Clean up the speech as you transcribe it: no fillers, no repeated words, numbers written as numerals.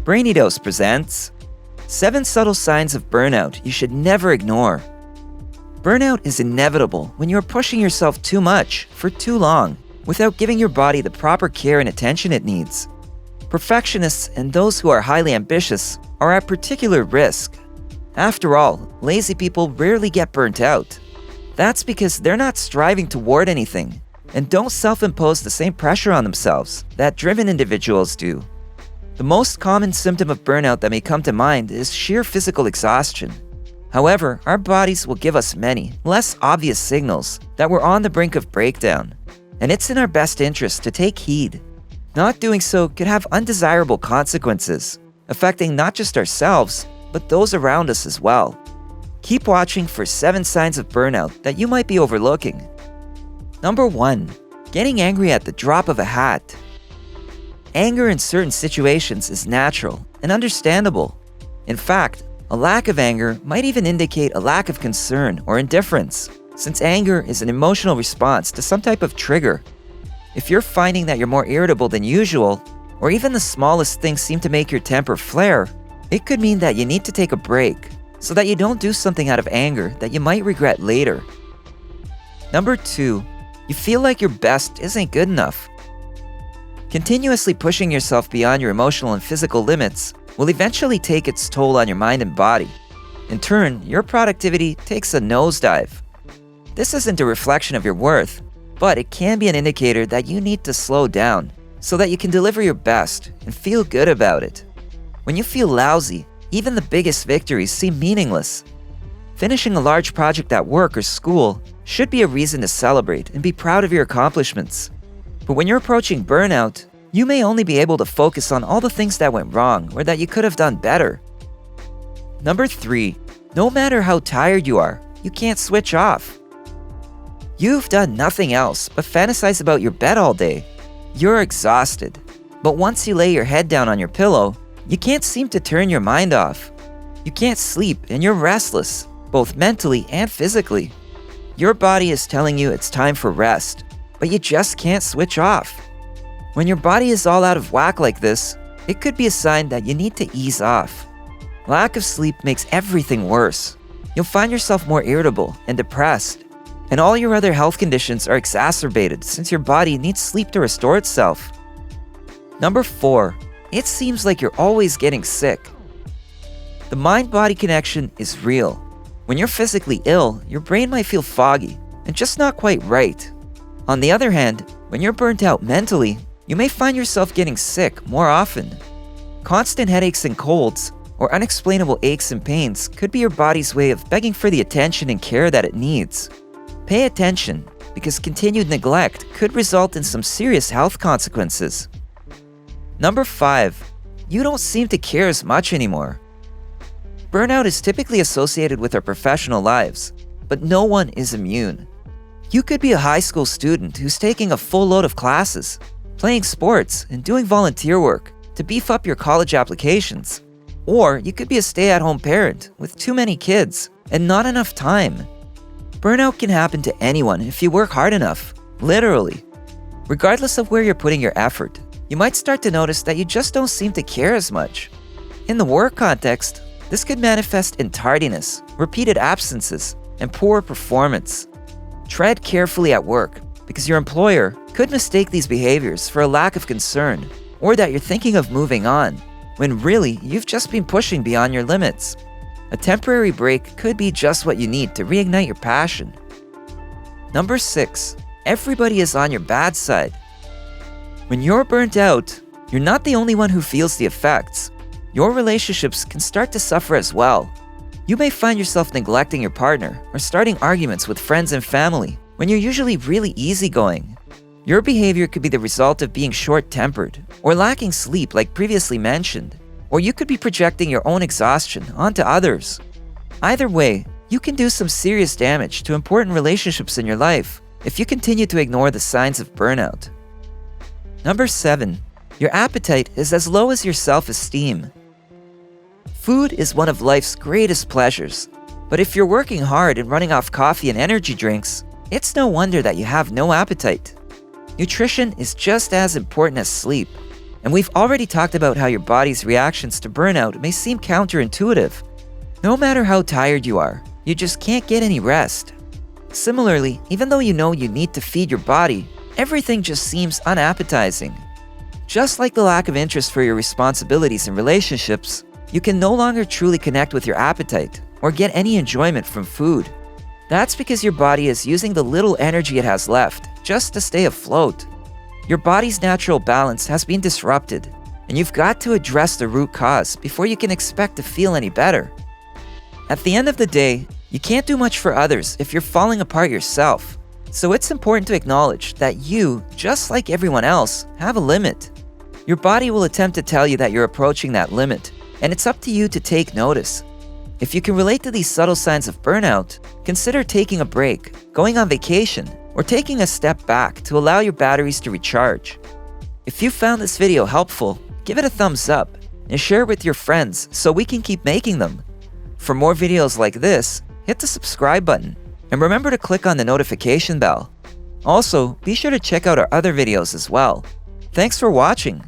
Brainy Dose presents 7 Subtle Signs of Burnout You Should Never Ignore. Burnout is inevitable when you're pushing yourself too much for too long without giving your body the proper care and attention it needs. Perfectionists and those who are highly ambitious are at particular risk. After all, lazy people rarely get burnt out. That's because they're not striving toward anything and don't self-impose the same pressure on themselves that driven individuals do. The most common symptom of burnout that may come to mind is sheer physical exhaustion. However, our bodies will give us many, less obvious signals that we're on the brink of breakdown, and it's in our best interest to take heed. Not doing so could have undesirable consequences, affecting not just ourselves, but those around us as well. Keep watching for 7 signs of burnout that you might be overlooking. Number 1. Getting angry at the drop of a hat. Anger in certain situations is natural and understandable. In fact, a lack of anger might even indicate a lack of concern or indifference, since anger is an emotional response to some type of trigger. If you're finding that you're more irritable than usual, or even the smallest things seem to make your temper flare, it could mean that you need to take a break so that you don't do something out of anger that you might regret later. Number 2. You feel like your best isn't good enough. Continuously pushing yourself beyond your emotional and physical limits will eventually take its toll on your mind and body. In turn, your productivity takes a nosedive. This isn't a reflection of your worth, but it can be an indicator that you need to slow down so that you can deliver your best and feel good about it. When you feel lousy, even the biggest victories seem meaningless. Finishing a large project at work or school should be a reason to celebrate and be proud of your accomplishments. But when you're approaching burnout, you may only be able to focus on all the things that went wrong or that you could have done better. Number 3. No matter how tired you are, you can't switch off. You've done nothing else but fantasize about your bed all day. You're exhausted. But once you lay your head down on your pillow, you can't seem to turn your mind off. You can't sleep and you're restless, both mentally and physically. Your body is telling you it's time for rest, but you just can't switch off. When your body is all out of whack like this, it could be a sign that you need to ease off. Lack of sleep makes everything worse. You'll find yourself more irritable and depressed, and all your other health conditions are exacerbated since your body needs sleep to restore itself. Number 4. It seems like you're always getting sick. The mind-body connection is real. When you're physically ill, your brain might feel foggy and just not quite right. On the other hand, when you're burnt out mentally, you may find yourself getting sick more often. Constant headaches and colds, or unexplainable aches and pains could be your body's way of begging for the attention and care that it needs. Pay attention, because continued neglect could result in some serious health consequences. Number 5. You don't seem to care as much anymore. Burnout is typically associated with our professional lives, but no one is immune. You could be a high school student who's taking a full load of classes, playing sports, and doing volunteer work to beef up your college applications. Or you could be a stay-at-home parent with too many kids and not enough time. Burnout can happen to anyone if you work hard enough, literally. Regardless of where you're putting your effort, you might start to notice that you just don't seem to care as much. In the work context, this could manifest in tardiness, repeated absences, and poor performance. Tread carefully at work, because your employer could mistake these behaviors for a lack of concern, or that you're thinking of moving on, when really you've just been pushing beyond your limits. A temporary break could be just what you need to reignite your passion. Number 6. Everybody is on your bad side. When you're burnt out, you're not the only one who feels the effects. Your relationships can start to suffer as well. You may find yourself neglecting your partner or starting arguments with friends and family when you're usually really easygoing. Your behavior could be the result of being short-tempered or lacking sleep like previously mentioned, or you could be projecting your own exhaustion onto others. Either way, you can do some serious damage to important relationships in your life if you continue to ignore the signs of burnout. Number 7. Your appetite is as low as your self-esteem. Food is one of life's greatest pleasures, but if you're working hard and running off coffee and energy drinks, it's no wonder that you have no appetite. Nutrition is just as important as sleep. And we've already talked about how your body's reactions to burnout may seem counterintuitive. No matter how tired you are, you just can't get any rest. Similarly, even though you know you need to feed your body, everything just seems unappetizing. Just like the lack of interest for your responsibilities and relationships, you can no longer truly connect with your appetite or get any enjoyment from food. That's because your body is using the little energy it has left just to stay afloat. Your body's natural balance has been disrupted, and you've got to address the root cause before you can expect to feel any better. At the end of the day, you can't do much for others if you're falling apart yourself. So it's important to acknowledge that you, just like everyone else, have a limit. Your body will attempt to tell you that you're approaching that limit, and it's up to you to take notice. If you can relate to these subtle signs of burnout, consider taking a break, going on vacation, or taking a step back to allow your batteries to recharge. If you found this video helpful, give it a thumbs up and share it with your friends so we can keep making them. For more videos like this, hit the subscribe button and remember to click on the notification bell. Also, be sure to check out our other videos as well. Thanks for watching.